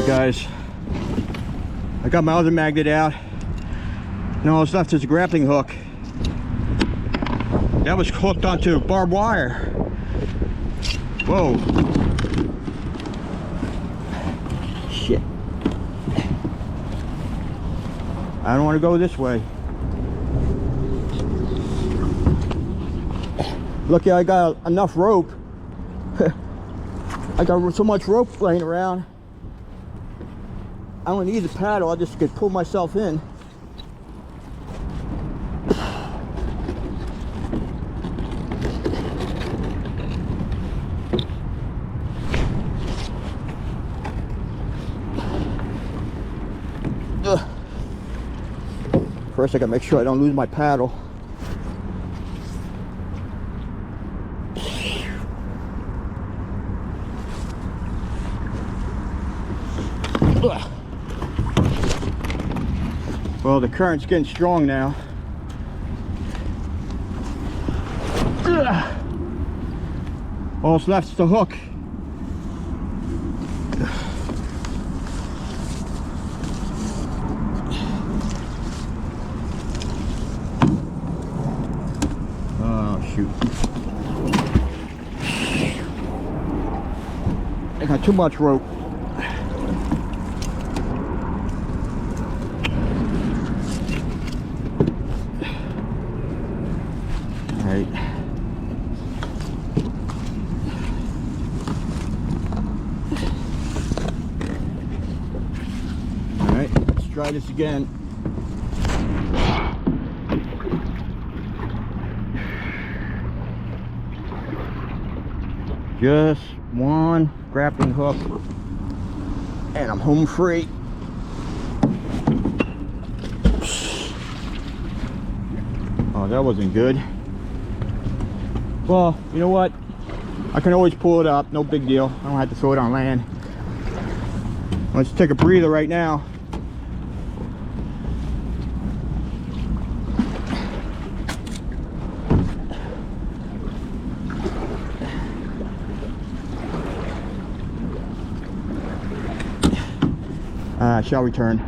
Alright guys, I got my other magnet out. Now all that's left is a grappling hook. That was hooked onto barbed wire. Whoa. Shit. I don't want to go this way. Lucky I got enough rope. I got so much rope laying around. I don't need the paddle, I just could pull myself in. Ugh. First I gotta make sure I don't lose my paddle. Ugh. Well, the current's getting strong now. Ugh. All that's left is the hook. Oh, shoot. I got too much rope. Alright. Alright, let's try this again. Just one grappling hook and I'm home free. Oh, that wasn't good. Well, you know what? I can always pull it up, no big deal. I don't have to throw it on land. Let's take a breather right now. I shall return.